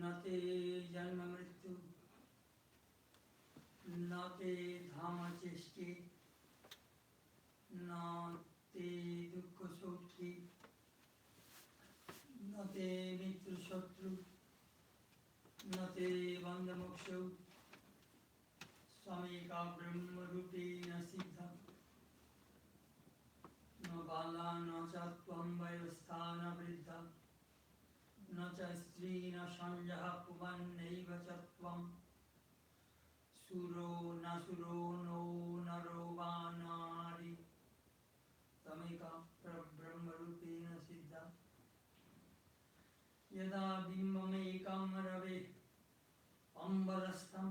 नते जन्म मृत्यु नते धाम चेष्टे नते दुख सौख्ये नते मित्र शत्रु नते बंध मोक्षौ स्वामिका ब्रह्म रूपेण सिद्ध न बाला न च त्वं वयोस्था न वृद्धा न च स्त्री न संजः पुमान्नैव च त्वं सुरो न सुरो नो नरो वा नारी तमेका परब्रह्मरूपेण सिद्धा यदा बिम्बमेकं रवे अम्बरस्थं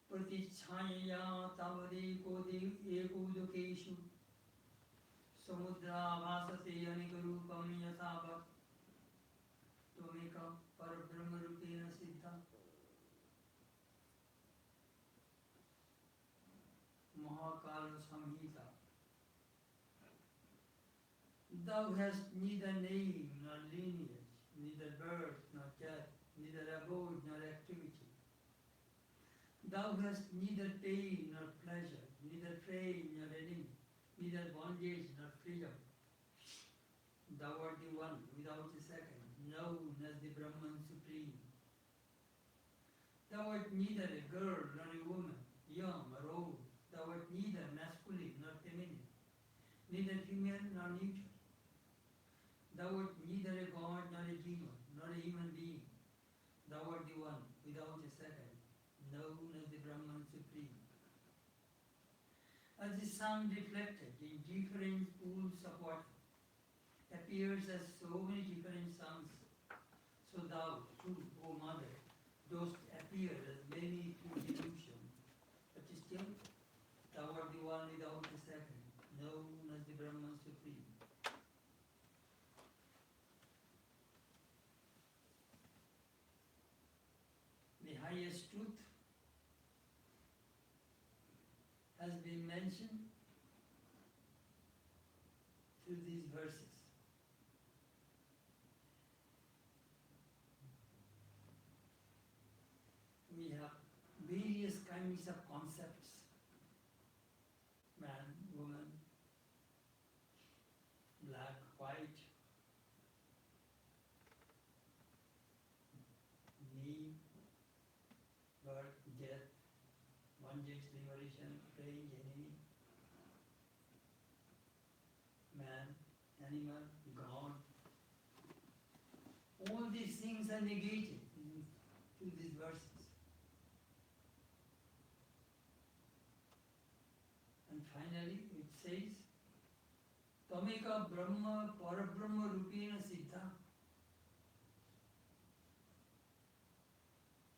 प्रतिच्छायया तावदेकोदकेषु समुद्राभासते अनेकरूपं यथा वक् त्वमेका परब्रह्मरूपेण सिद्धा महाकाल संहिता Thou hast neither name nor lineage, neither birth nor death, neither abode nor activity. Thou hast neither pain nor pleasure, neither friend nor enemy, neither bondage nor freedom. Thou art the one without a second, known as the Brahman Supreme. Thou art neither a girl nor a woman, young or old. Thou art neither masculine nor feminine, neither female nor neutral. Thou art neither a god nor a demon, nor a human being. Thou art the one without a second, known as the Brahman Supreme. As the sun reflected in different pools of water appears as so many different suns, so thou too, O Mother, dost appear as many through delusion. But still, thou art the one without a second, known as the Brahman Supreme. The highest truth has been mentioned through these verses. We have various kinds of concepts: man, woman, black, white, name, birth, death, bondage, liberation, praying, enemy, man, animal, God. All these things are negated through these verses. And finally it says, Tameka Brahma Parabrahma Rupena Siddha.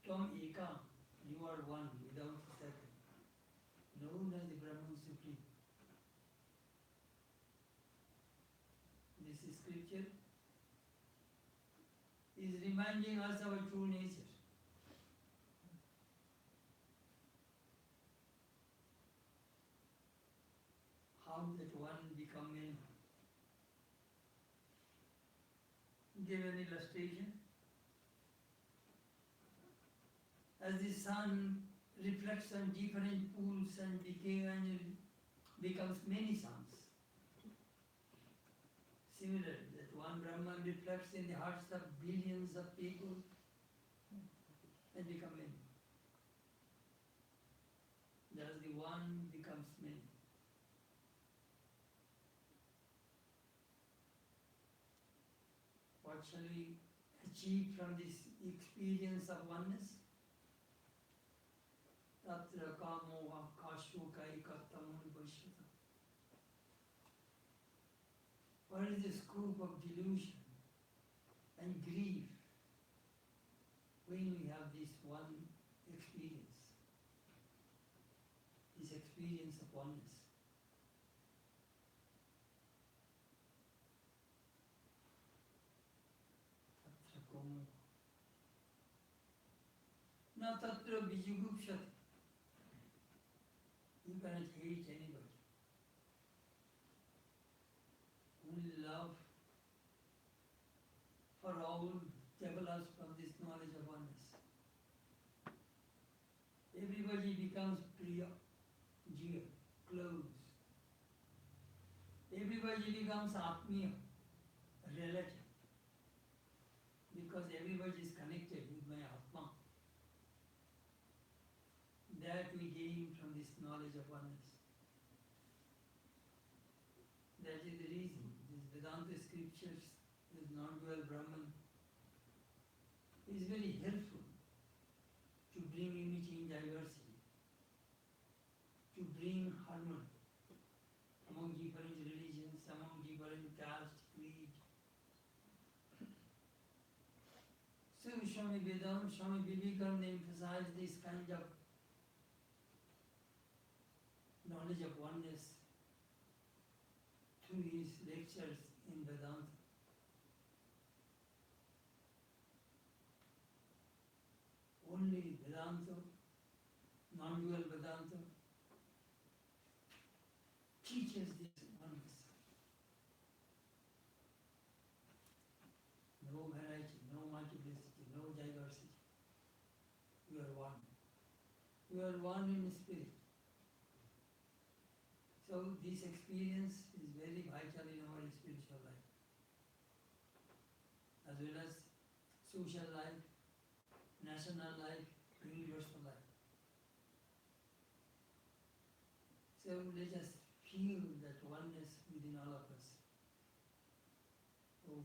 Tam Eka, you are one without a second, known as the Brahman Supreme. This scripture is reminding us our true nature. How that one become many. Give an illustration. As the sun reflects on different pools and becomes many suns. Similarly, that one Brahman reflects in the hearts of billions of people and become many. Thus the one becomes many. What shall we achieve from this experience of oneness? Tatra kamo akasho kaikattam anubhashyata. What is the scope of delusion and grief when we have this one experience, this experience of oneness? Tatra kamo na tatra bijugupshati. You cannot hate anybody. Only love for all develops from this knowledge. becomes priya, jiya, close. Everybody becomes atmiya, relative, because everybody is connected with my atma. That we gain from this knowledge of oneness. That is the reason these Vedanta scriptures, this non-dual Brahman, is very helpful to bring unity in diversity, to bring harmony among different religions, among different caste, creed. So Swami Vivekananda emphasized this kind of knowledge of oneness through his lectures in Vedanta. Only Vedanta, non-dual Vedanta, teaches this oneness. No variety, no multiplicity, no diversity. We are one. We are one in spirit. So this experience is very vital in our spiritual life, as well as social life, national life, universal life. So let us feel that oneness within all of us. Oh.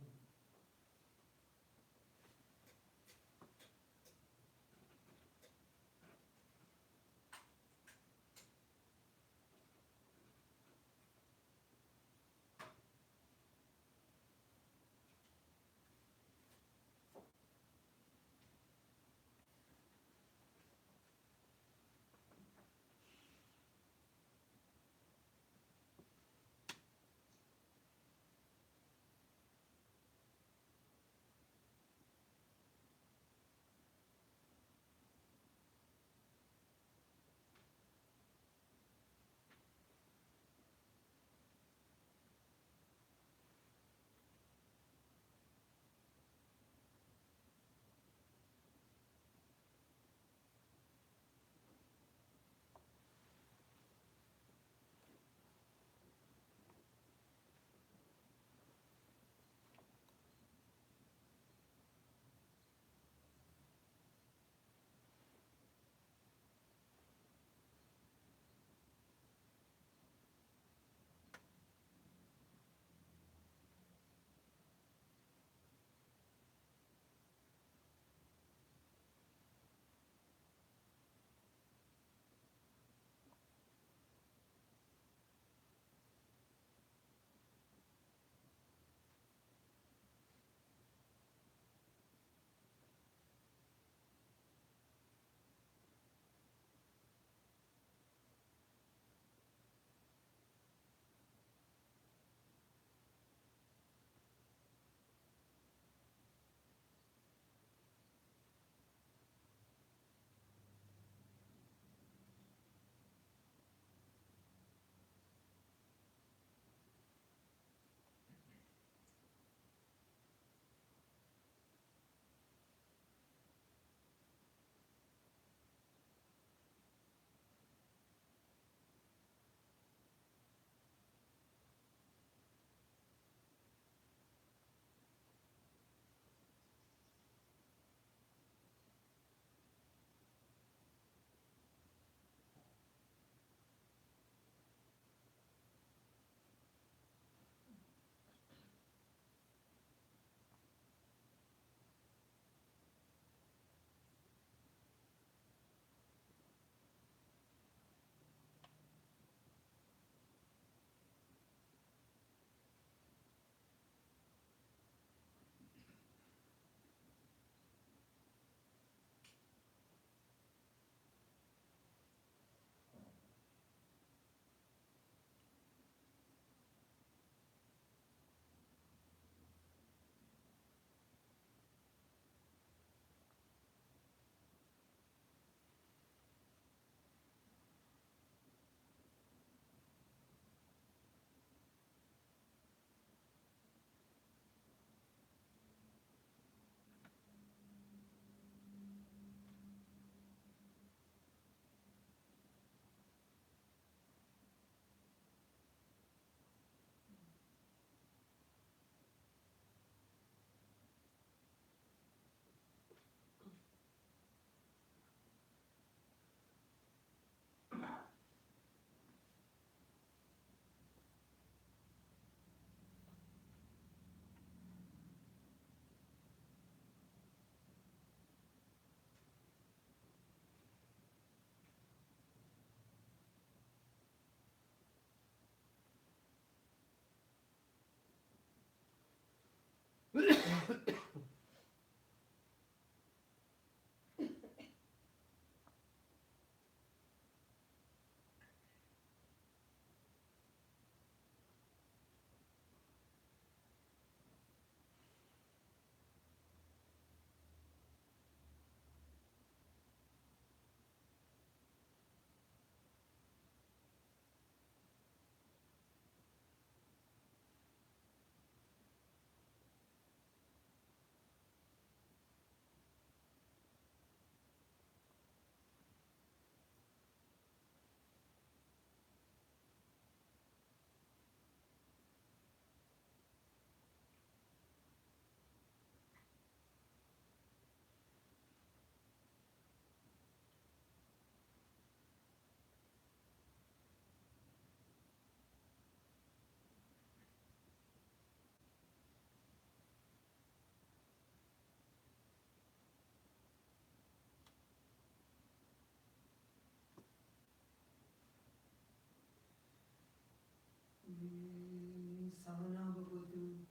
Savana bhavatu,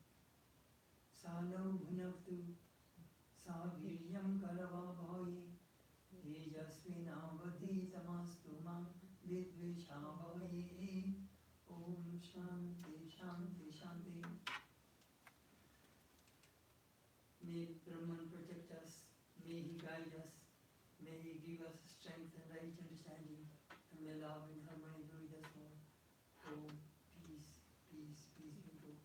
salau bhunaktu, saviryam karavabhai, tejasvinavadhitamastu ma vidvishabhai. Om Shanti Shanti Shanti. May Brahman protect us, may he guide us, may he give us strength and right understanding, and may love and harmony be with us all. Om peace, peace, peace people.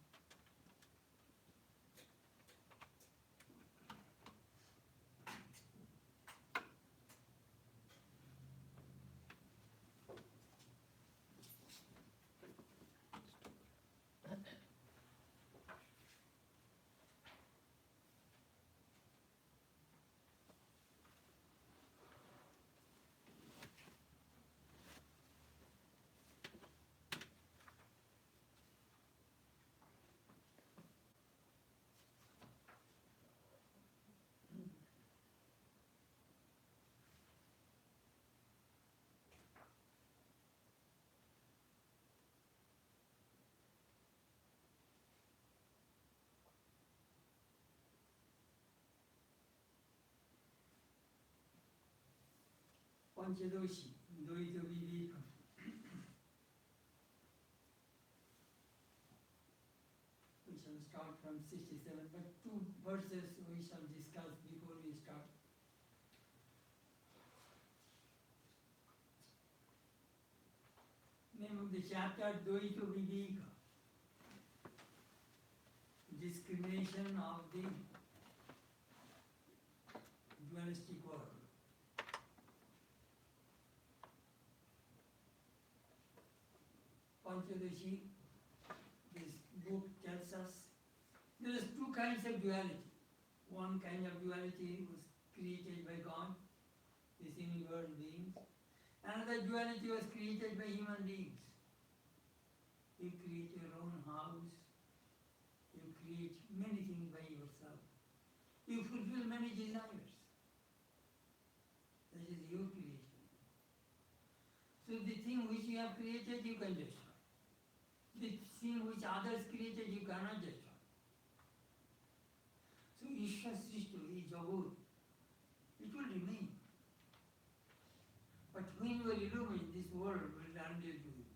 Panchadasi, Dvaita Viveka. We shall start from 67, but two verses we shall discuss before we start. Name of the chapter, Dvaita Viveka. Discrimination of the dualistic world. Panchadasi, this book tells us there is two kinds of duality. One kind of duality was created by God, the semi-world beings. Another duality was created by human beings. You create your own house, you create many things by yourself. You fulfill many desires. That is your creation. So the thing which you have created, you can destroy. The thing which others created, you cannot destroy. So Ishvara Srishto, Jagat, it will remain. But when you are illumined, this world will unveil to you.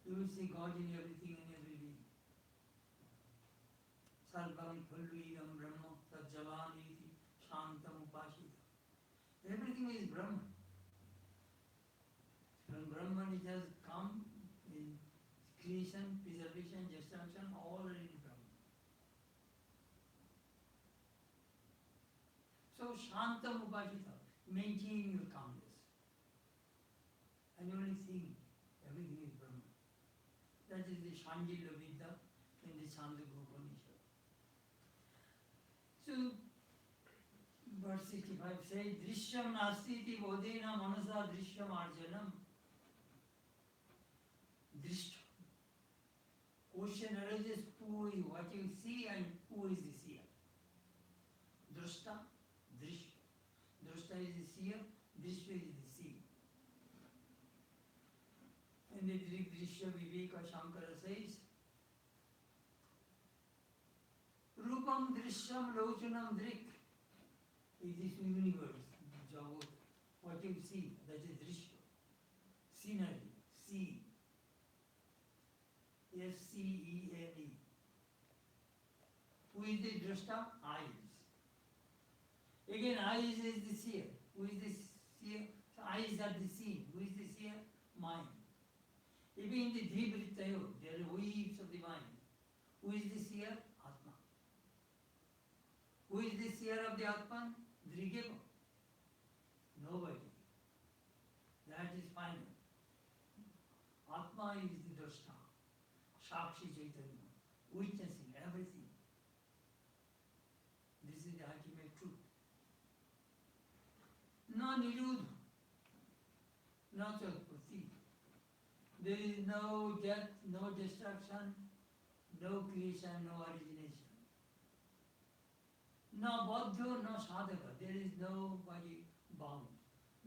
You will see God in everything and every being. Sarvam Khalvidam Brahma Tajjalaniti Shantam Upashita. Everything is Brahman. From Brahman it has come in creation, preservation, destruction, all are in Brahman. So Shantam Upashita, maintain your calmness. And only think, everything is Brahman. That is the Shandilya Vidya in the Chandogya Upanishad. So, verse 65 says, Drishyam nastiti bodhena manasa drishyam arjanam. Drishya. Question arises, who is what you see and who is the seer? Drashta, Drishya. Drashta is the seer, Drishya is the seer. And the Drishya Viveka Shankara says, Rupam Drishyam Lochunam Drik is this universe, Jagat. What you see, that is Drishya. Scenery, see. S-C-E-N-E. Who is the drashta? Eyes. Again, eyes is the seer. Who is the seer? So eyes are the seen. Who is the seer? Mind. Even in the Dhivrittayo, there are waves of the mind. Who is the seer? Atma. Who is the seer of the Atman? Drigeva. Nobody. That is final. Atma is the drashta. Shakshi Chaitanya. Witnessing everything. This is the ultimate truth. No nirudha. No chatpati. There is no death, no destruction, no creation, no origination. No baddha, no sadhaka. There is nobody bound.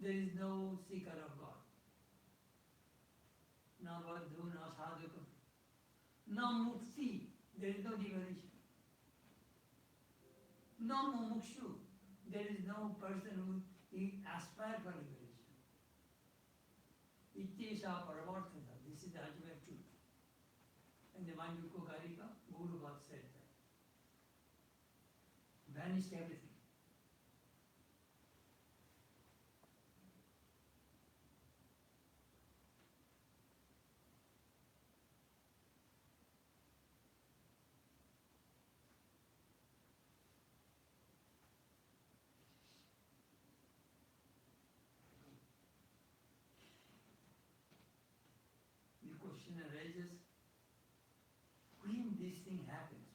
There is no seeker of God. No baddha, no sadhaka. No mukti. There is no liberation. No mumukshu. There is no person who aspires for liberation. Ittesha paravartana. This is the ultimate truth. And the Manjuko Karika, Guru God said that. Vanished everything. The question arises, when this thing happens,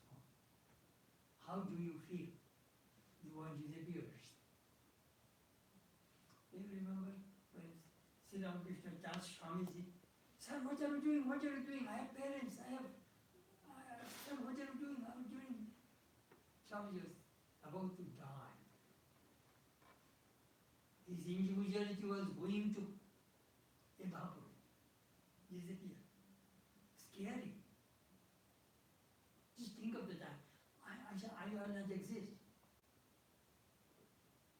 how do you feel? The one disappears. Do you remember when Sri Ramakrishna asked Swamiji, "Sir, what are you doing? What are you doing? I have parents, sir, what are you doing? How are you doing?" Swamiji was about to die. His individuality was going to evaporate, disappear. Scary. Just think of the time. I will not exist.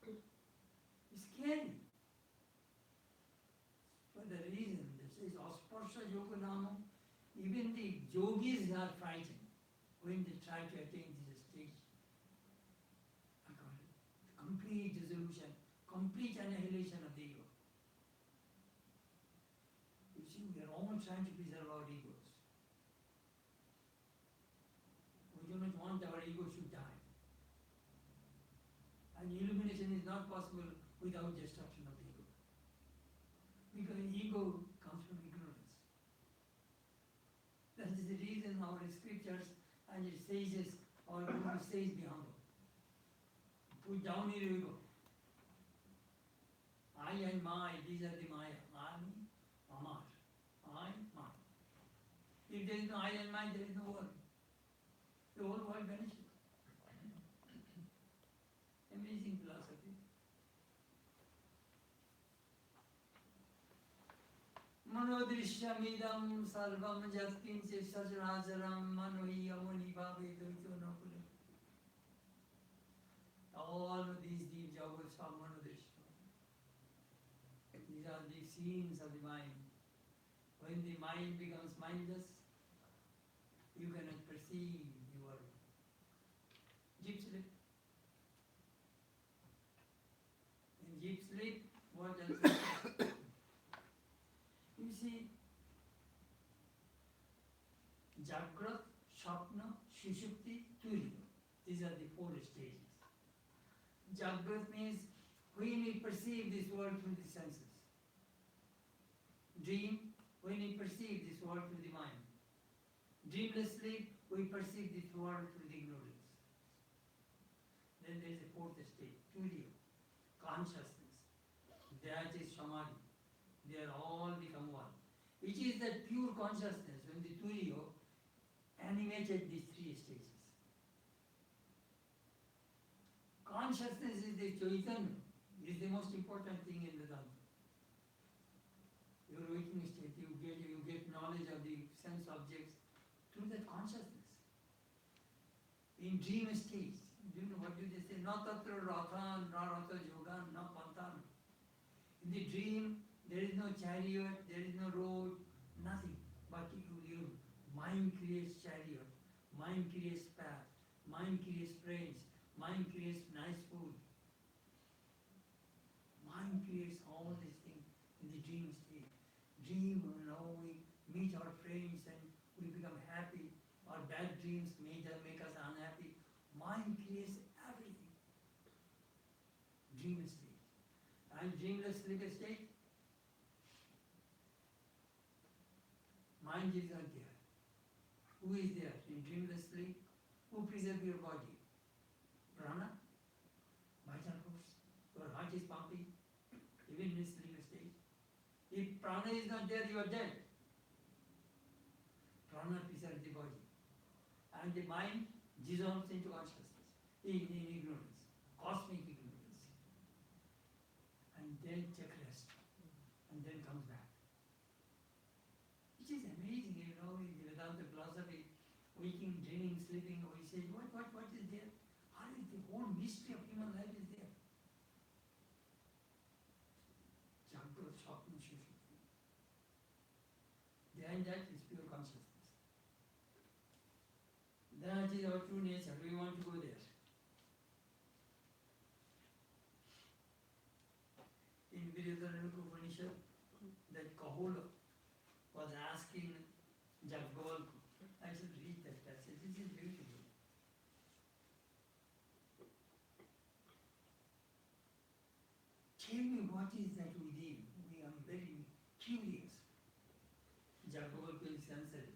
It's scary. For the reason, this is Asparsha Yoga Nama, even the yogis are frightened when they try to attain this stage. I call it complete dissolution, complete annihilation of the ego. You see, we are all trying to preserve our egos. We do not want our ego should die. And illumination is not possible without destruction of the ego. Because ego comes from ignorance. That is the reason our scriptures and it says, our Guru says, be humble. Put down your ego. I and my, these are the Maya. I, Amar. I, my. If there is no I and my, there is no world. The whole world vanishes. Amazing philosophy. Manodrishyamidam sarvam jatkinche sajrajaram manohi amoni bhabe docho nokule. All of these deep jagats are manodrishya. These are the scenes of the mind. When the mind becomes mindless, you cannot perceive the world. Deep sleep. In deep sleep, what else is there? You see, Jagrat, Shapna, Shushupti, Turiya. These are the four stages. Jagrat means when we perceive this world through the senses. Dream, when we perceive this world through the mind. Dreamless sleep, we perceive this world through the ignorance. Then there is a fourth state, Turiya, consciousness. That is Samadhi. They are all become one. Which is that pure consciousness when the Turiya animated these three stages. Consciousness is the Chaitanya, is the most important thing in Vedanta. Your waking state, you get knowledge of the sense objects through that consciousness. In dream state, na tatra rathan, na ratha yogan, na pantan. In the dream, there is no chariot, there is no road, nothing. But your mind creates chariot, mind creates path, mind creates friends, mind creates nice food. Mind creates all these things in the dream state. Dream, we meet our friends and we become happy. Our bad dreams make us unhappy. Mind creates everything. Dream state. And dreamless sleep state, mind is not there. Who is there in dreamless sleep? Who preserves your body? Prana, vital force. Your heart is pumping, even in sleep state. If prana is not there, you are dead. Prana preserves the body. And the mind dissolves into consciousness, in ignorance, cosmic ignorance. And then take rest, and then comes back. It is amazing, in the Vedanta philosophy, waking, dreaming, sleeping, we say, what is there? How is the whole mystery of human life is there? Jagrut, Swapna, Sushupti. Behind that is pure consciousness. That is our true nature. We want to go there. In Vedanta Upanishad, that Kahula was asking Jaggovalku, I should read that passage. This is beautiful. Tell me what is that within? We are very curious. Jaggovalku is answering.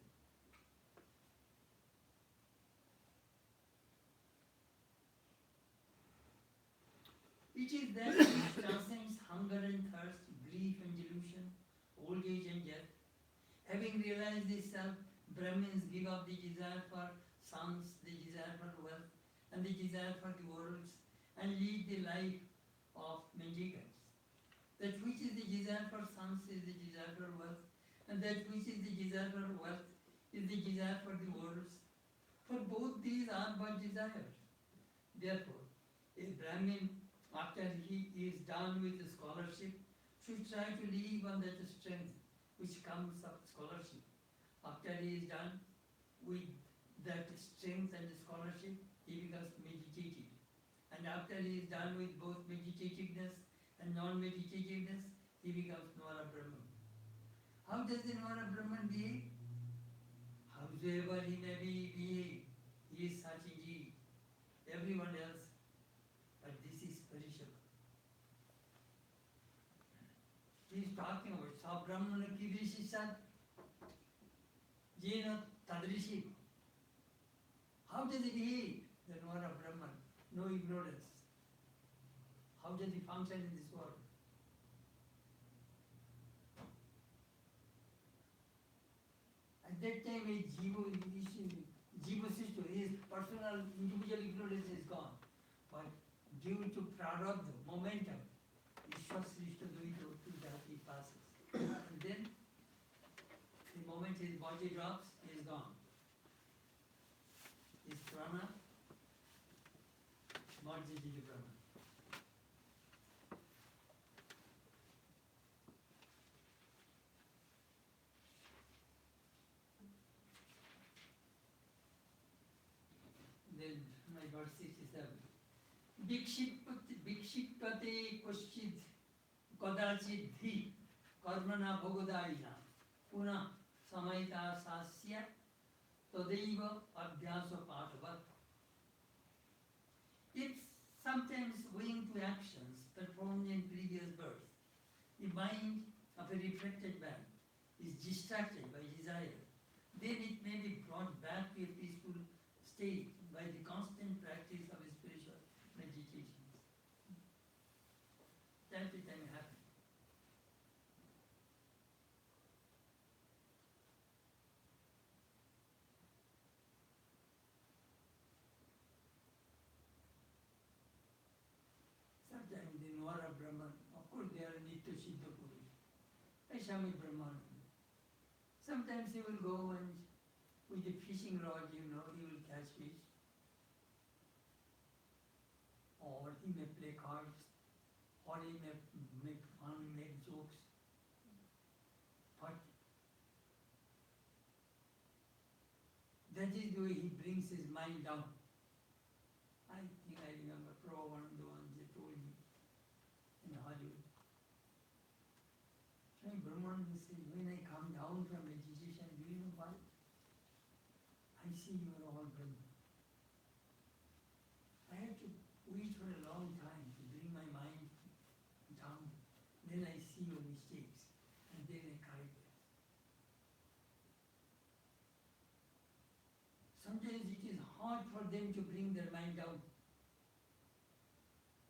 It is that which transcends hunger and thirst, grief and delusion, old age and death. Having realized this self, Brahmins give up the desire for sons, the desire for wealth, and the desire for the worlds, and lead the life of mendicants. That which is the desire for sons is the desire for wealth, and that which is the desire for wealth is the desire for the worlds. For both these are but desires. Therefore, a Brahmin, after he is done with the scholarship, should try to live on that strength which comes of scholarship. After he is done with that strength and scholarship, he becomes meditative. And after he is done with both meditativeness and non-meditativeness, he becomes Nwara Brahman. How does the Nwara Brahman behave? Howsoever he may behave, he is such indeed. Everyone else, but this is perishable. He is talking about Sabrahmana Kidrishisad Jena Tadrishi. How does he behave? The Nwara Brahman, no ignorance. How does he function in this world? At that time, Jiva Sishto, his personal individual ignorance is gone. But due to prarabdha, momentum, Ishwar Srishta Duito, he passes. And then, the moment his body drops, he is gone. His prana merges into Brahman. Then, my verse 67. Vikshipate kushchid kadachid dhi karmana bhogodaina puna samaita sasya tadaiva abhyasa patavat. It's sometimes owing to actions performed in previous birth. The mind of a reflected man is distracted by desire. Then it may be brought back to a peaceful state by the constant practice of spiritual meditations. Time to time happens. Sometimes the Nwara Brahman, of course they are Nitya Siddha Purush, Aishami Brahman. Sometimes he will go and with the fishing rod, he will catch fish. He may play cards, or he may make fun, make jokes, but that is the way he brings his mind down. I think I remember probably one of the ones they told me in Hollywood. Swami Brahmananda said, when I come down from meditation, do you know why? I see you are all Brahman. I had to wait for a long time to bring my mind down. Then I see your mistakes, and then I correct them. Sometimes it is hard for them to bring their mind down.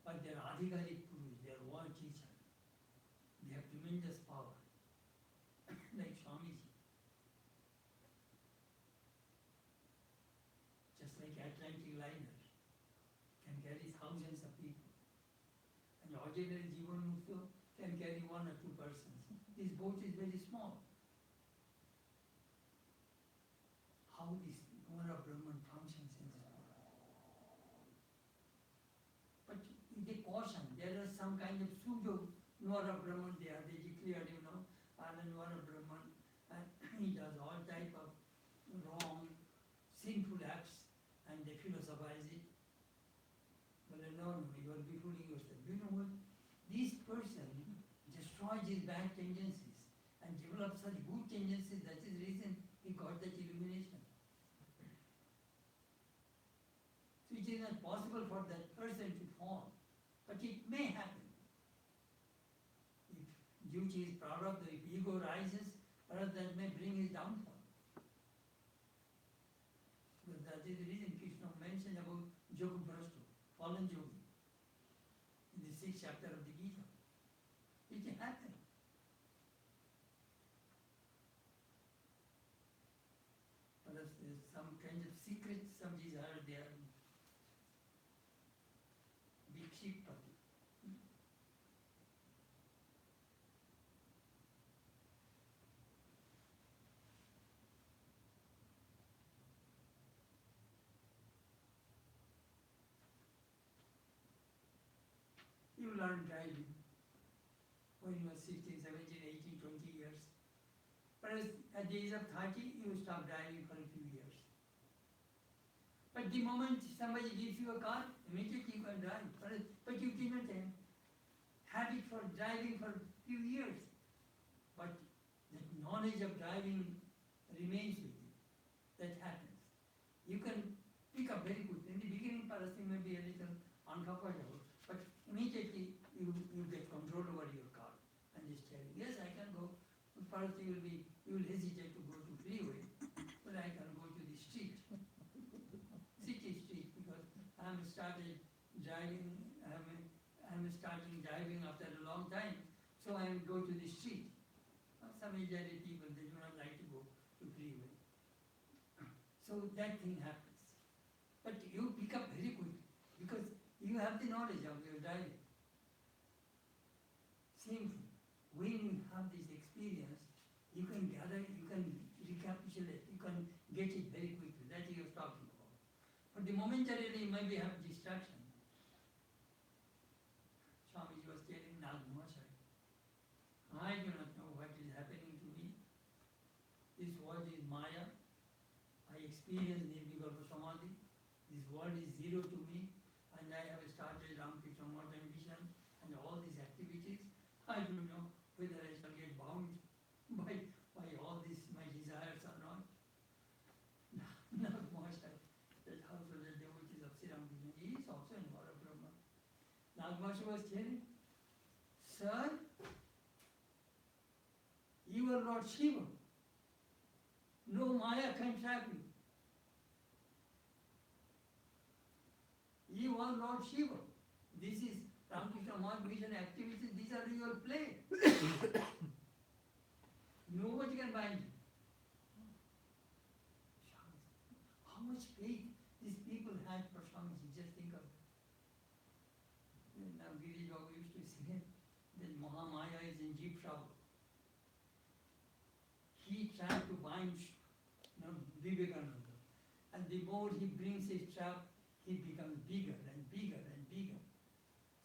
But they are adhikarik Purus, they are world teacher. They have tremendous power. Like Swamiji. Just like Atlantic liner can carry thousands of people. And ordinary Jivan Mukta can carry 1 or 2 persons. This boat is very small. How this Nora Brahman functions in this world. But they caution, there are some kind of pseudo Nora Brahman there, they declared, Nora Brahman, and he does all type of wrong, sinful acts, and they philosophize it. Well, no, you are befooling yourself. You know what? This person destroys his bad tendencies and develops such good tendencies. That is the reason he got that illumination. So it is not possible for that person to fall, but it may happen. If duty is product, if ego rises, perhaps that may bring his downfall. Because that is the reason Krishna mentioned about Yoga Bhrashta, fallen yogi, in the 6th chapter of the Gita. It can happen. Perhaps there is some kind of secret, some desire there. Big sheep puppy. You learn driving when you are 16, 17, 18, 20 years. Whereas at the age of 30, you stop driving for a few years. But the moment somebody gives you a car, immediately you can drive. But you did not have it for driving for a few years. But that knowledge of driving remains with you. That happens. You can pick up very good. In the beginning, perhaps you may be a little uncomfortable, but immediately you get control over your car and the steering. Yes, I can go. Perhaps you will hesitate to go to freeway, but I can go to the street, city street, because I am starting driving after a long time, so I will go to the street. Some elderly people, they do not like to go to freeway. So that thing happens. But you pick up very quick, because you have the knowledge of your driving. Same thing. When you have this experience, you can gather, you can recapitulate, you can get it very quickly. That you are talking about. But the momentarily you maybe have distraction. Swamiji was telling Nagmashai, I do not know what is happening to me. This world is Maya. I experience Nirvikalpa Samadhi. This world is zero to me. And I have started Ramkrishna Modern Mission and all these activities. I don't know whether I shall get bound by all this, my desires or not. Nagmashai, that household devotees of Sri Ramakrishna, he is also in Vara Brahma. Nagmashai was telling, sir, you are Lord Shiva. No Maya can trap you. You are Lord Shiva. This is Ramakrishna Math Mission activities, these are your play. Nobody can bind you. How much faith these people had for Swamiji, just think of it. Now Giri Babu used to say that Mahamaya is in deep trouble. He tried to bind Vivekananda. And the more he brings his trap, he becomes bigger and bigger and bigger.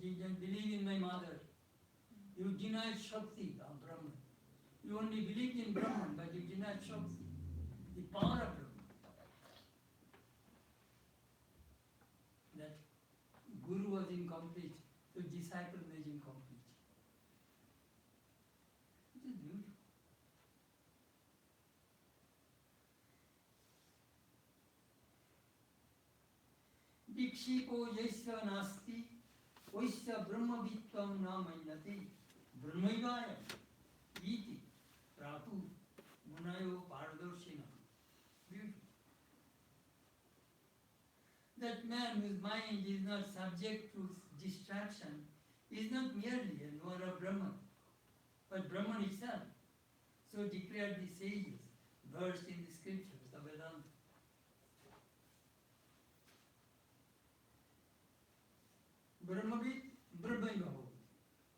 didn't believe in my mother. You denied Shakti, the Brahman. You only believed in Brahman, but you denied Shakti, the power of Brahman. That Guru was incomplete, so disciple was incomplete. It is beautiful. Dikshipo yasya nasti, vaisya brahmavitvam namayati, brahmaivaya iti pratu munayo paradoshina. Beautiful. That man whose mind is not subject to distraction is not merely a knower of Brahman, but Brahman itself. So declared the sages, versed in the scriptures, the Vedanta. Brahmavid, Brahmaiva bhavati.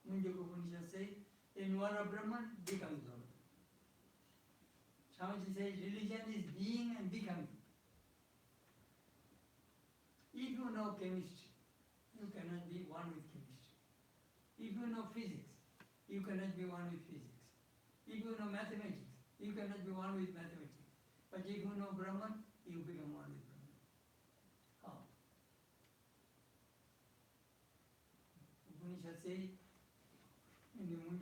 Mundaka Upanishad says, a knower of Brahman becomes Brahman. Swamiji says, religion is being and becoming. If you know chemistry, you cannot be one with chemistry. If you know physics, you cannot be one with physics. If you know mathematics, you cannot be one with mathematics. But if you know Brahman, you become one with Brahman. How? Upanishad says, in the in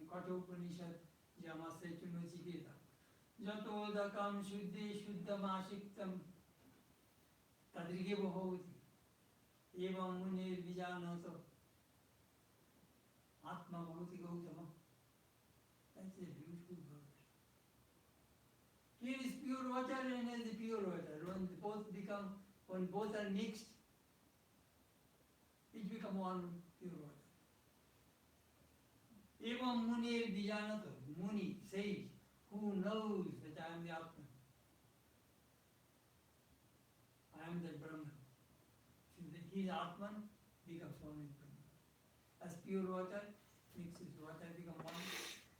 Katha Upanishad, Jamasa Chunachiketa, Jatodakam Shuddhi Shuddham Ashiktam Tadrige Bhavati Evam Munir Vijanato Atma Bhavati Gautama. That's a beautiful verse. Here is pure water and here is pure water. When both are mixed, it becomes one pure water. Evam Munir Vijanato, Muni says, who knows that I am the Atman? I am the Brahman. His Atman becomes one with Brahman. As pure water mixes water becomes one,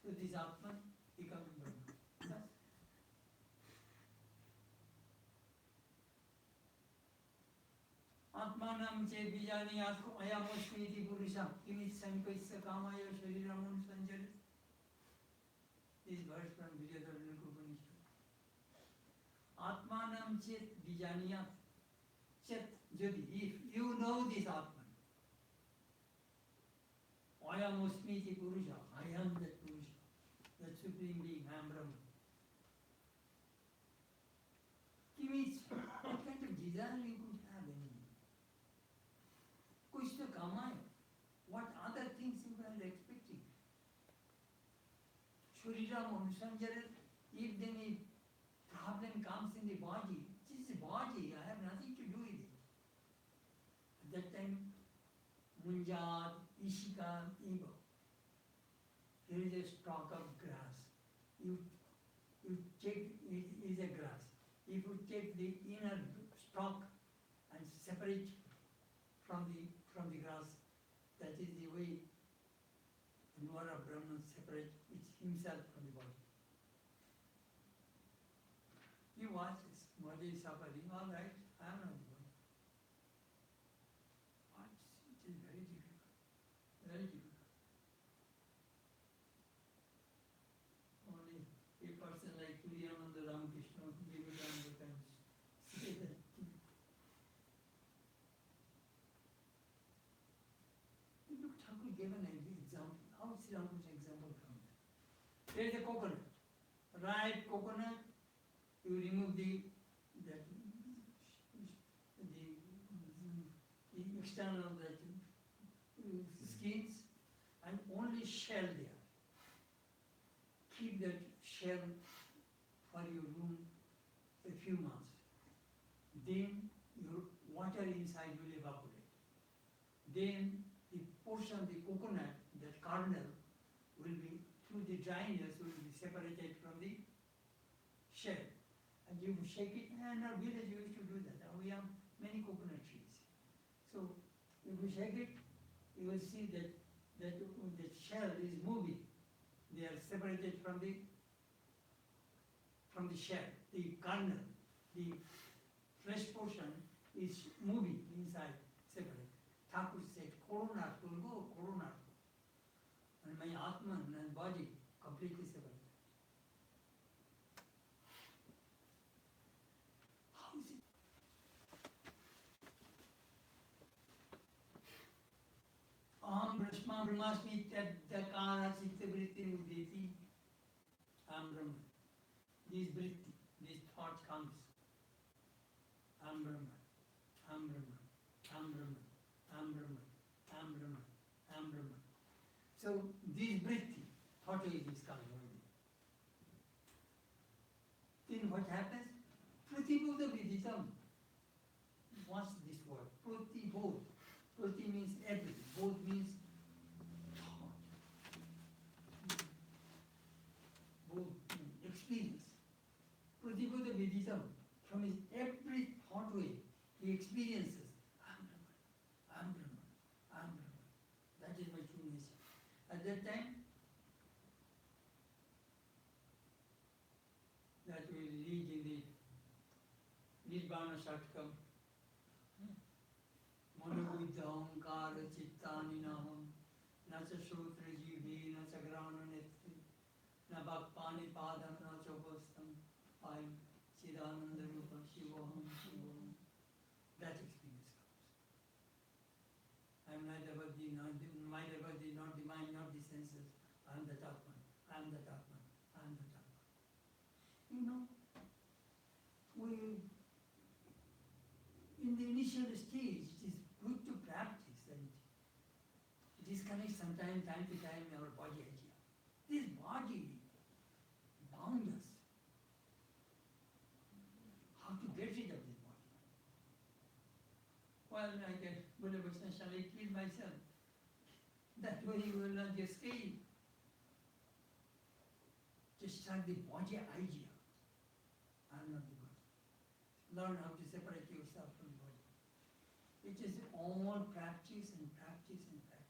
so this Atman becomes Brahman. Yes? Atmanam che bijani atko ayamosmiti purusham kimit sankaisya kamaya shariramun sanjarit. This verse from Vedanta Upanishad. Atmanam chet bijaniyat. Chet jadi, if you know this Atman, ayamosmiti purusha, I am that purusha, that supreme being, I am Brahman. Kimit, what kind of desire you could have anymore? Kushta kamaya, what other things you are expecting? Shurira Mansanjarat, if any problem comes in the body, it is the body, I have nothing to do with it. At that time, Munjad, Ishika, Ego. Here is a stalk of grass. You check, it is a grass. If you take the inner stalk and separate from the grass, that is the way the knower of Brahman separates himself from the body. You watch this, body is suffering, all right, I am not the body. What? It is very difficult, very difficult. Only a person like Turiyananda Ramakrishna, Vivekananda can say that. Look, Thakur gave an example. How is Ramakrishna example from that? There is a coconut, ripe coconut. You remove the external skins and only shell there. Keep that shell for your room a few months. Then your water inside will evaporate. Then the portion of the coconut, that kernel, will be, through the dryness, will be separated from the shell. And you shake it, and our village used to do that. We have many coconut trees. So if you shake it, you will see that the shell is moving. They are separated from the shell, the kernel, the fresh portion is moving inside, separate. Thakur said Koronartha will go, Koronartha. And my Atman and body completely separated. How is it? Aham Brahma Brahmasmi Tadakara Chitta Vritti Uditi. Aham Brahma. This vritti, this thought comes. Aham Brahma. Aham Brahma. Aham Brahma. Aham Brahma. Aham Brahma. Aham Brahma. So this vritti, thought is coming only. Then what happens? Pratibodha Viditam. What's this word? Pratibodh. Prati means everything. Bodh means thought. Bodh means experience. Pratibodha Viditam. From his every thought way, he experiences. I'm Brahman. I'm Brahman. I'm Brahman. That is my true nature. At that time, that will lead in the Nibbana Shatkam. Manobuddha Ahankara Chittani Naham Nacha Shotra Jivi Nacha Grana Netri Na Bhakpani Padam Nacha Vastam Payam Chidananda Rupa Shivoham Shivoham. That experience comes. I am neither body, not the mind, not the senses. I am the Atman. I am the Atman. I am the Atman. You know, we in the initial stage, it is good to practice and disconnect sometimes, time to time, our body idea. This body bound us. How to get rid of this body? Well, I get Buddha Krishna, shall I kill myself? That way you will not escape. Just start the body idea. I am not the body. Learn how to separate yourself from the body. It is all practice and practice and practice.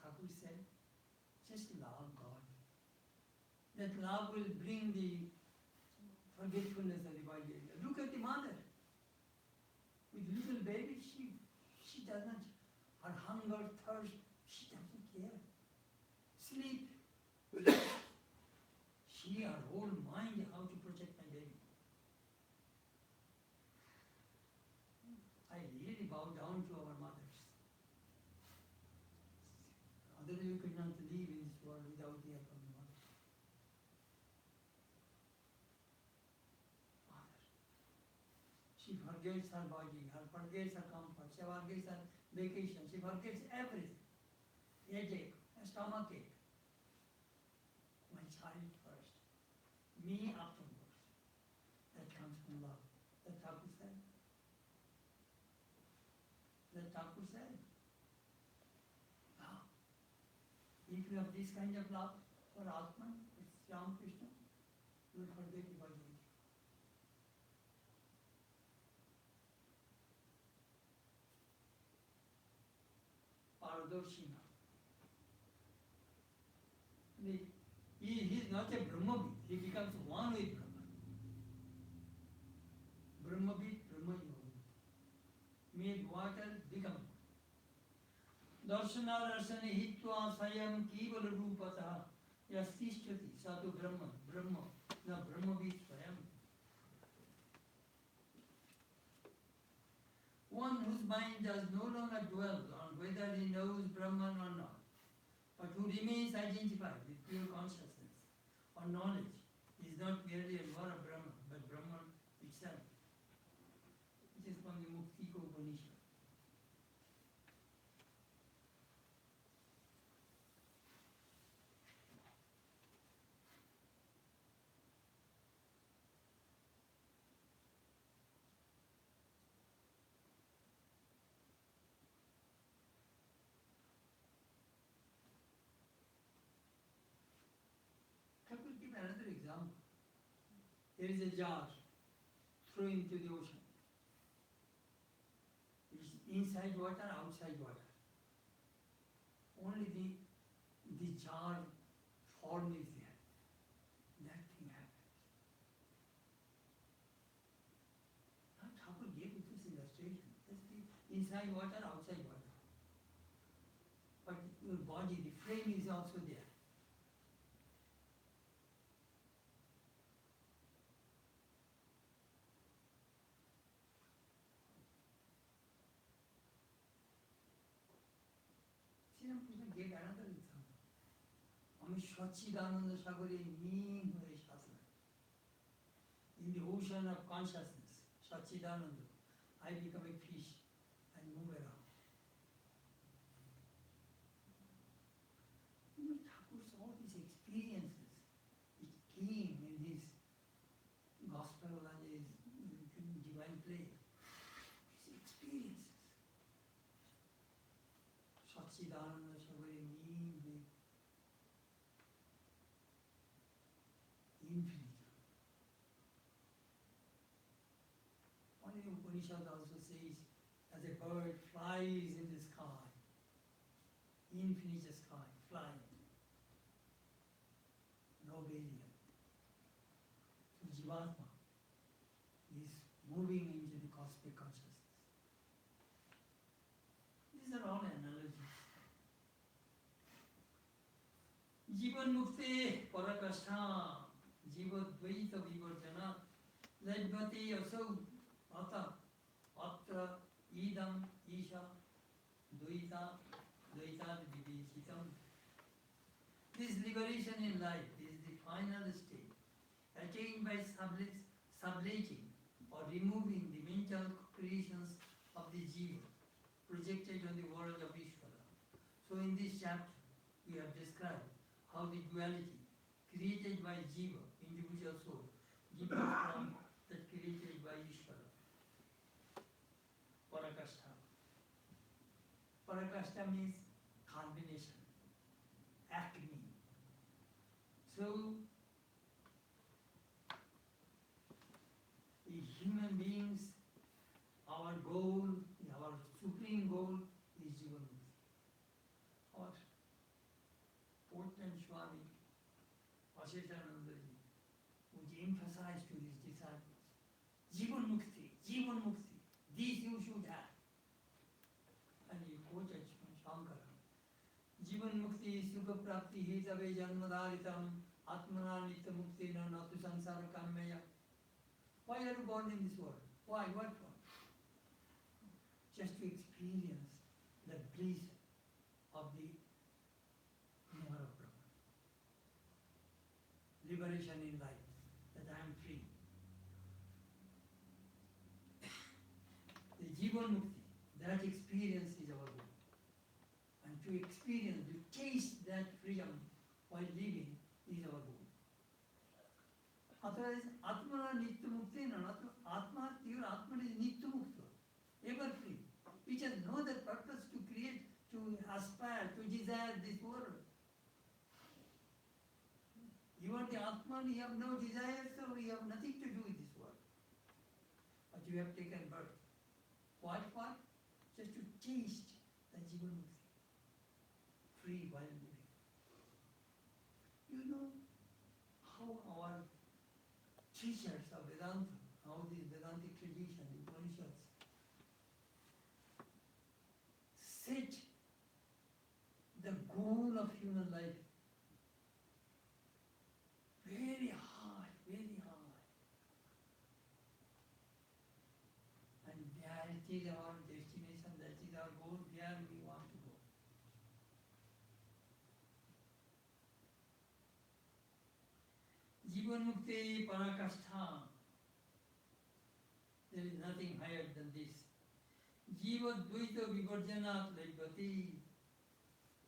Thakur said, just love God. That love will bring the forgetfulness of the body. Look at the mother. With little baby, she doesn't, her hunger, thirst, she doesn't care. Sleep. She, her whole mind, how to protect my baby. I really bow down to our mothers. Otherwise you could not live in this world without the help of the mother. Mother. She forgets her body, forgets her comfort, she forgets her vacation, she forgets everything. Headache, stomach ache. My child first, me afterwards. That comes from love. That Thakur said. That Thakur said. Now, if you have this kind of love for Atman, it's Ram Krishna, you will forget the body. Paradoshina. He is not a Brahmavid, he becomes one with Brahman. Brahmavid, Brahma Yogi. Made water, become water. Darshana Rasana Hitva Sayam Kivala Rupata Yastishtati Satu Brahman, Brahma, na Brahmavid Swayam. One whose mind does no longer dwell on whether he knows Brahman or not, but who remains identified with pure consciousness or knowledge, is not merely a word of Brahman, but Brahman itself. It is from the Muktika Upanishad. I will give another example. There is a jar thrown into the ocean. It is inside water, outside water. Only the the jar form is there. That thing happens. Now Thakur gave it this illustration. That's the inside water, outside water. But your body, the frame is also there. Srirampurna gave another example. আমি সচ্চিদানন্দ সাগরে লীন হয়ে শাসন। In the ocean of consciousness, Satchidananda, I become a fish and move around. You know, Thakur's all these experiences, it came in his gospel and his divine play. His experiences. Satchidananda Sagare লীন হয়ে infinite. One Upanishad also says, as a bird flies in the sky, infinite sky, flying, no barrier. So Jivatma is moving into the cosmic consciousness. These are all analogies. Jivan mukti parakashta, jiva dvaita vivarjana, ladvati asau ata, atra idam isha, dvaita, dvaitad vivechitam. This liberation in life is the final state, attained by sublating or removing the mental creations of the jiva, projected on the world of Ishvara. So in this chapter, we have described how the duality created by jiva, individual soul, differs from that created by Ishvara. Parakashta. Parakashta means combination, acme. So, the human beings, our goal, our supreme goal is Jivan Mukti. Our Portland Swami, Asheshanandaji, would emphasize to his disciples, Jivan Mukti, this you should have. And he quoted Shankara, Jivan Mukti Sukha Prapti Hitave Janmadharitam Atmana Nitya Mukti Natu Sansara Kammeya. Why are you born in this world? Why? What for? Just to experience the bliss of the Mahara Brahman. Liberation in life, that I am free. The Jivan Mukti, that experience is our goal. And to experience, to taste that freedom while living is our goal. Otherwise, Atmana Nitya Mukti, Atma, your Atman is Nitya Mukta, ever free. Which has no other purpose to create, to aspire, to desire this world. You are the Atman, you have no desire, so you have nothing to do with this world. But you have taken birth. What for? Just to taste the Jivan Mukti. Free while living. You know how our teachers of Vedanta, how the Vedantic tradition, the Upanishads, set the goal of human life very high, very high. And that is our destination, that is our goal, there we want to go. Jivan Mukti Parakastha. There is nothing higher than this. Jiva Dvaita Vivarjanat Laibhati.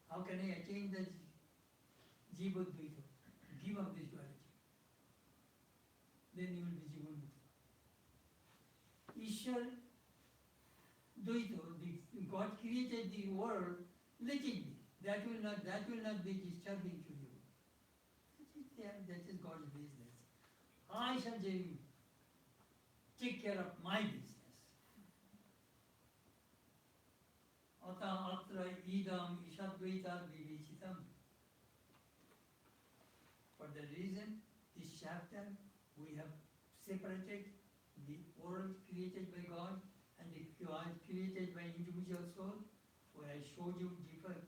How can I attain the Jiva Dvaita? Give up this duality. Then you will be Jivan Mukti. Ishwar Dvaita, God created the world, let it be. That will not be disturbing to you. That is God's business. I shall take care of my business. Ata atra idam ishadvaita vivechitam. the reason, this chapter, we have separated the world created by God and the world created by individual soul, where I showed you different.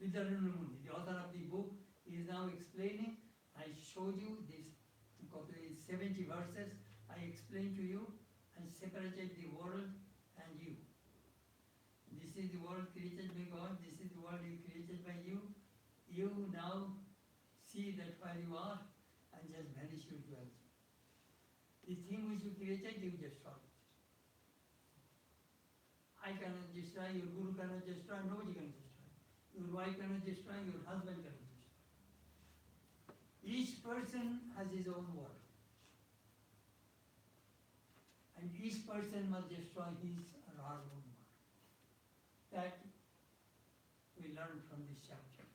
Vedanta, the author of the book, is now explaining. I showed you this 70 verses. I explained to you and separated the world and you. This is the world created by God. This is the world created by you. You now see that where you are and just vanish your duality. The thing which you created, you destroy. I cannot destroy, your guru cannot destroy, nobody can destroy. Your wife cannot destroy, your husband cannot destroy. Each person has his own world. And each person must destroy his or her own world. That we learn from this chapter.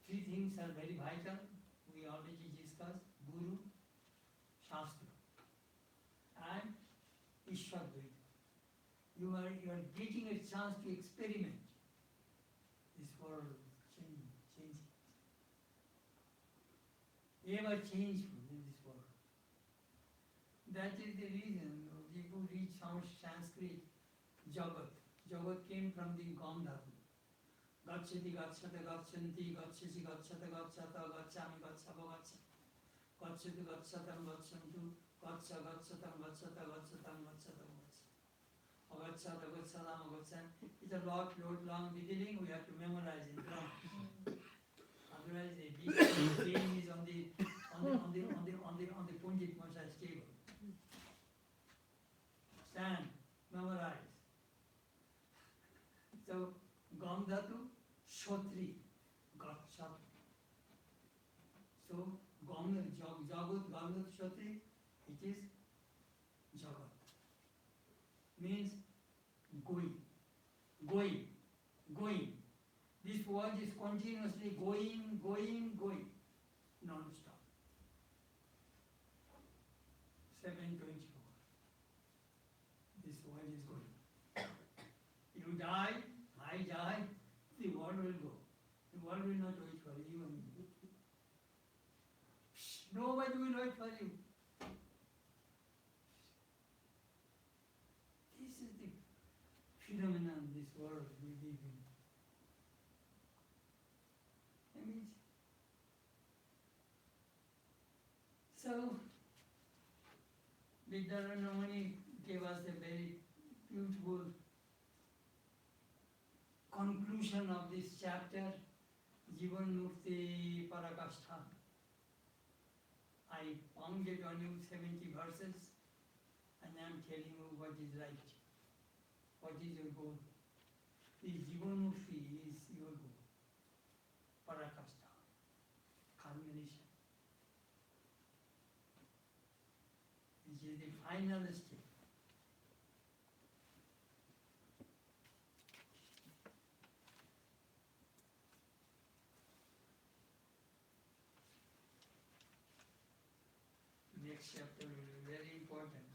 Three things are very vital. We already discussed: Guru, Shastra, and Ishwar Dvaita. You are getting a chance to experiment this world, change it. Ever changeful in this world. That is the reason people read Sanskrit, Jagat. Jagat came from the Gam dhatu. Gacchati, gacchata, gacchanti, gacchasi, gacchata, gacchata, gacchami, gacchava, gaccha. Gacchati, gacchatam, gacchantu, gaccha, gacchatam, gacchata, gacchatam, gacchatam, gaccha. Agacchata, gacchatam, agachan. It's a lot long beginning, we have to memorize in drums. Otherwise, the game is on the Pundit Maharaj's table. Stand, memorize. So, Gam dhatu, Shotri, Gacchata. So, Jagat, Gam dhatu, Shotri, it is Jagat. Means going. This world is continuously going, non-stop. 724. This world is going. You die, I die, the world will go. The world will not wait for you and me. Nobody will wait for you. This is the phenomenon this world we live in. So, Vedanta gave us a very beautiful conclusion of this chapter, Jivan Mukti Parakastha. I pounded on you 70 verses and I am telling you what is right, what is your goal. The Jivan Mukti is your goal, Parakastha, culmination. Which is the final step. Next chapter will be very important.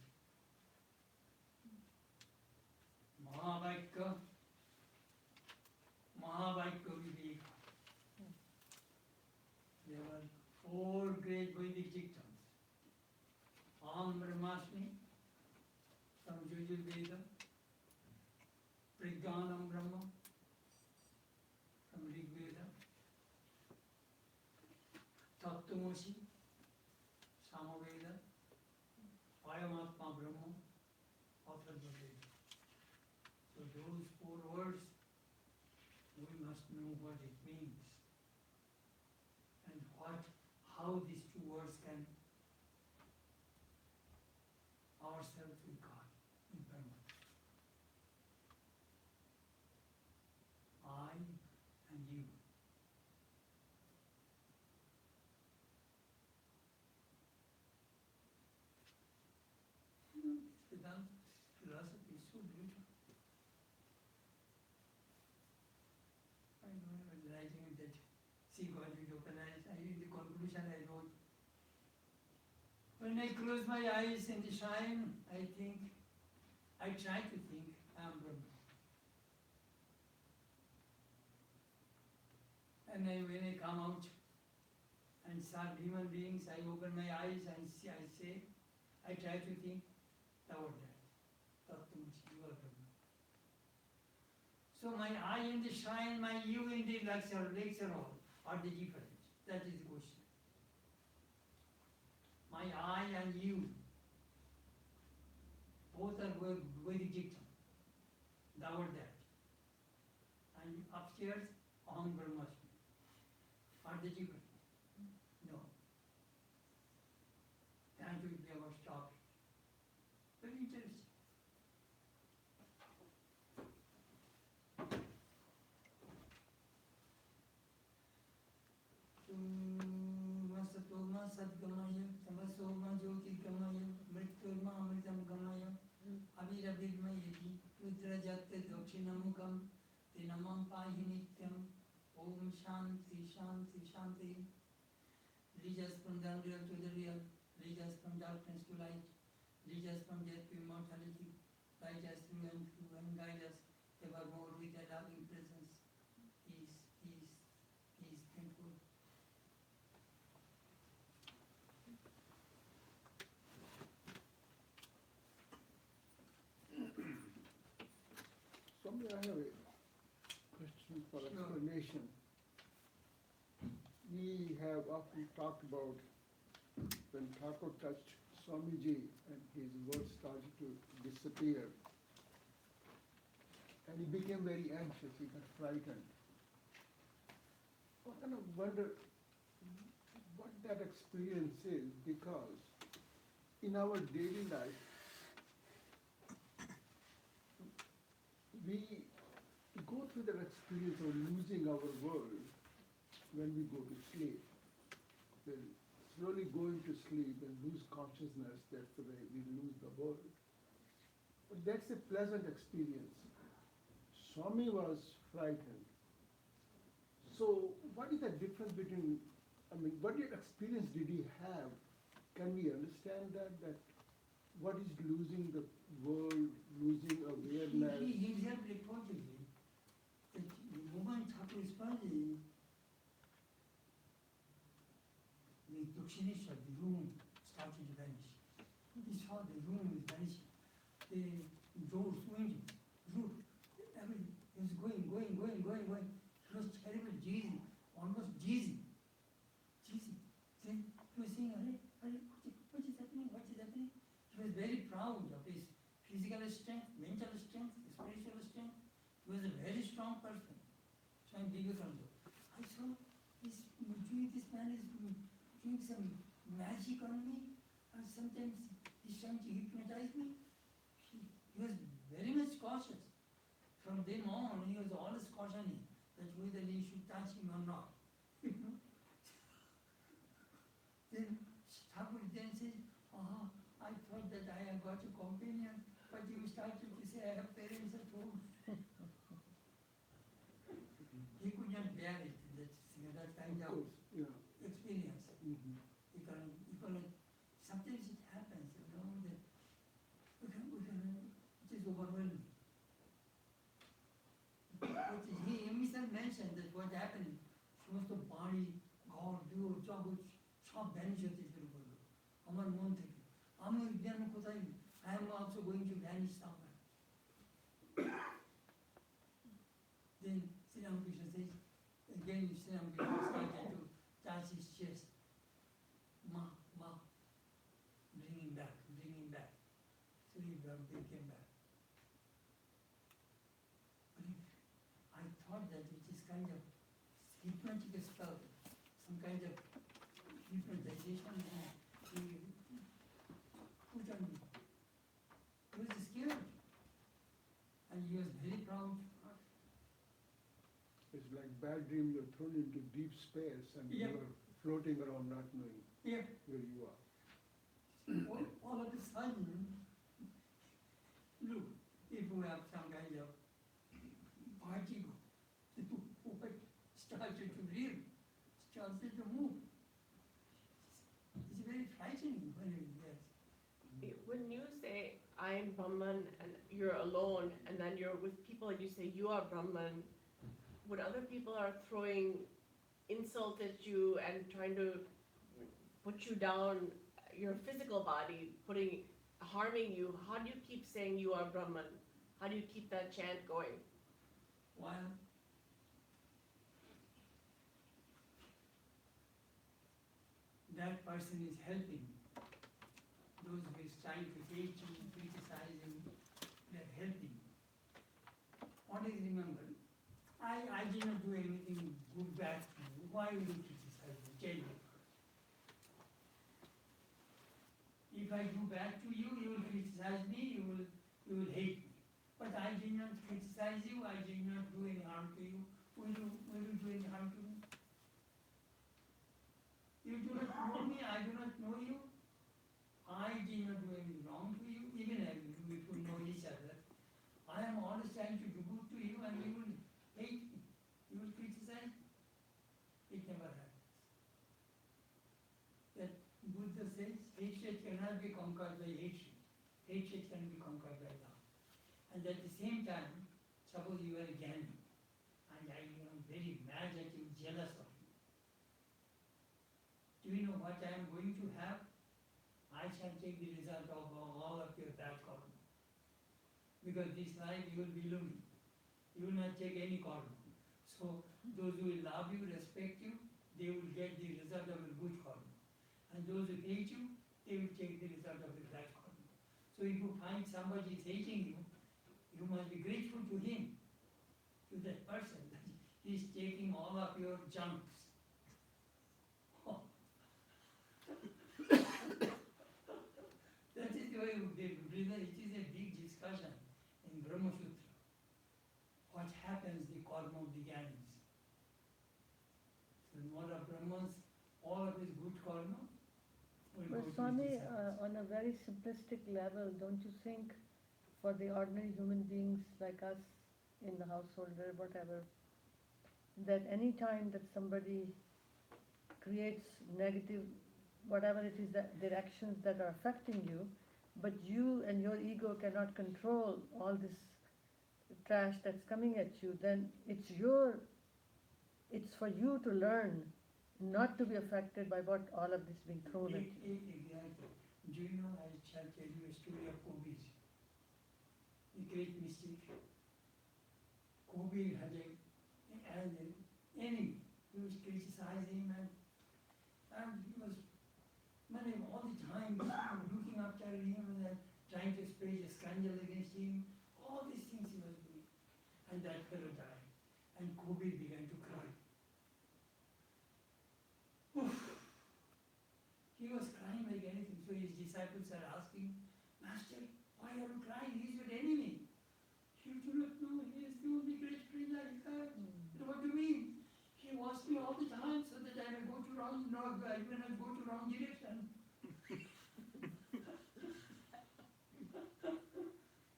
Mahavakya Viveka. There were 4 great Vedic dictums. Aham Brahmasmi from Yajurveda, Prajnanam Brahma from Rigveda, Tattvamasi, Samaveda, Ayamatma Brahma, Atharvaveda. So those 4 words, we must know what it means and how these 2 words can ourselves with God, in Brahma. I and you. Vedanta philosophy is so beautiful. I know I was writing that, see God will open eyes. In the conclusion I wrote, when I close my eyes in the shine, I try to think I am Brahma. And then when I come out and saw human beings, I open my eyes and see, I say, I try to think, thou art that. Tattvamasi, you are Brahman. So my I in the shrine, my you in the lecture hall are the different. That is the question. My I and you, both are very dictum. Thou art that. And upstairs, Aham Brahmasmi. Are they different? No. That will never stop. Very interesting. Masatoma Sadgamaya, Tamasoma Jyotirgamaya, Mrityurma Amritam Gamaya, Avirabhigmayati, Rudrajatte Dakshinamukam, Tinamam Pahi Nityam, Om Shanti Shanti Shanti. Lead us from the unreal to the real, lead us from darkness to light, lead us from death to immortality, guide us through and guide us evermore with a loving presence. Peace, peace, peace, thankful. Swami, I have a question for explanation. We have often talked about when Thakur touched Swamiji and his words started to disappear. And he became very anxious, he got frightened. I kind of wonder what that experience is, because in our daily life, we go through that experience of losing our world when we go to sleep. Then slowly going to sleep and lose consciousness, that's the way we lose the world. But that's a pleasant experience. Swami was frightened. So what is the difference between, what experience did he have? Can we understand that what is losing the world, losing awareness? He himself reported it, that the moment Thakur started, the Dakshineshwar, the room started to vanish. He saw the room is vanishing. The door swinging, roof, everything. It was going. It was terrible, dizzy, almost dizzy. Then he was saying, what is happening? He was very proud of his physical strength, mental strength, spiritual strength. He was a very strong person. Swami Vivekananda. I saw this man is doing some magic on me, and sometimes he's trying to hypnotize me. He was very much cautious. From then on, he was always cautioning that whether he should touch him or not. Then Thakur then says, I thought that I have got a companion, but you started to say I have parents at home. He could not bear it, that kind of experience. Mm-hmm. He couldn't, sometimes it happens, that it is overwhelming. But he himself mentioned that what happened, সমস্ত বাড়ি, ঘর, দুয়ার, জগৎ সব vanish হতে শুরু করলো আমার মন থেকে। আমি যেন কোথায়, I am also going to vanish somewhere. Then Sri Ramakrishna says, again Sri Ramakrishna started to touch his chest. Ma, bring him back. So he came back. I thought that it is kind of hypnotic spell, some kind of hypnotization he put on me. He was scared, and he was very proud. It's like bad dream, you're thrown into deep space and you're floating around not knowing where you are. All of a sudden, look, if we have some kind of particle, started to live, started to move. It's very frightening when you hear it. When you say, I am Brahman, and you're alone, and then you're with people and you say, you are Brahman, when other people are throwing insulted you and trying to put you down, your physical body, harming you, how do you keep saying you are Brahman? How do you keep that chant going? While that person is helping, those who is trying to hate you, criticize you, they're helping. Always remember, I did not do anything good bad to you. Why will you criticize me? Tell me. If I do bad to you, you will criticize me, you will hate me. But I did not criticize you, I did not do any harm to you. Will you do any harm to me? You do not know me, I do not know you. I did not do any wrong to you, even if we could know each other. I am always trying to do good to you and you will hate me. You will criticize me. It never happens. That Buddha says, hatred cannot be conquered by hatred. Hatred can be conquered by love. And at the same time, suppose you are a Jnani, and I am very mad at you, jealous of you. Do you know what I am going to have? I shall take the result of all of your bad karma. Because this life you will be lonely. You will not take any karma. So those who will love you, respect you, they will get the result of your good karma. And those who hate you, they will take the result of your bad karma. So if you find somebody is hating you, you must be grateful to him, to that person, that he is taking all of your junks. Oh. That is the way it is a big discussion in Brahma Sutra. What happens, the karma of the Jnanis? So more of Brahmans, all of his good karma will But go to Swami, his disciples. on a very simplistic level, don't you think for the ordinary human beings like us in the household or whatever, that any time that somebody creates negative, whatever it is, that their actions that are affecting you, but you and your ego cannot control all this trash that's coming at you, then it's for you to learn not to be affected by what all of this being thrown at you. Exactly. Do you know, I shall tell you a story of Kabir, the great mystic. Kabir had an enemy. He was criticizing and he was all the time looking after him and trying to spread a scandal against him. All these things he was doing. And that fellow died. And Kabir began to cry. Oof. He was crying like anything. So his disciples are asking, Master, why are you crying? He is your enemy. You do not know, he is the only great friend I have. What do you mean? He wants me all the time so that I may go to wrong, no, I will not go to wrong direction.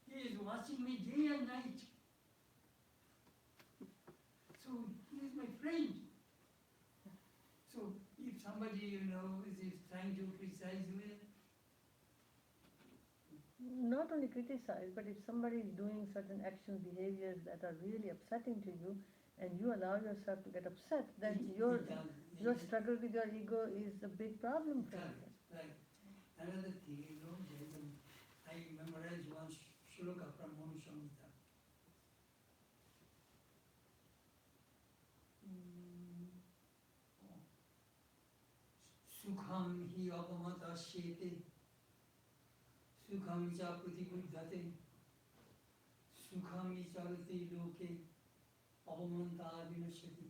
He is watching me day and night. So he is my friend. So if somebody, is trying to criticize you, Not only criticize, but if somebody is doing certain actions, behaviors that are really upsetting to you, and you allow yourself to get upset, then your struggle with your ego is a big problem for you. Right. Another thing, I memorized one shloka from Manu Samhita. Sukham hi apamata shete, sukham cha pratibuddhate, sukham charati loke, apamanta vinashati.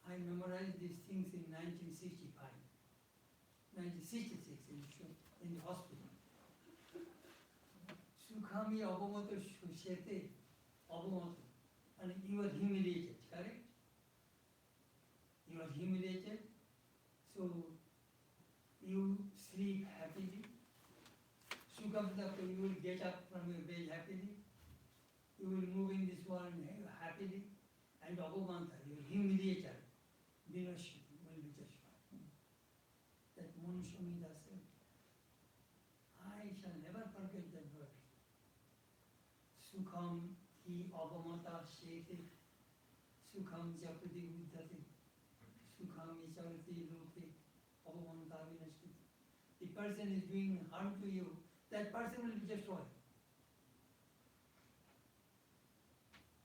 I memorized these things in 1965, 1966 in the hospital. Sukhami abhamato shete, abhamato. And you are humiliated, correct? You are humiliated, so you sleep happily. Sukhamata, you will get up from your bed happily. You will move in this world happily. And abhamanta, you are humiliated. Vinashati will be just fine. That Manu Samhita said. I shall never forget that verse. Sukham hi abhamata shete, sukham japati buddhate. Sukhami Charati Loke Avamanka Vinashti. The person is doing harm to you, that person will be destroyed.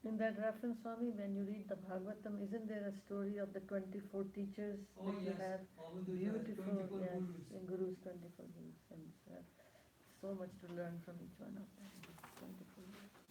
In that reference, Swami, when you read the Bhagavatam, isn't there a story of the 24 teachers Oh that you yes, have? Avaduja, Beautiful, 24 yes, gurus. in Gurus, 24 Gurus, and so much to learn from each one of them. 24 Gurus.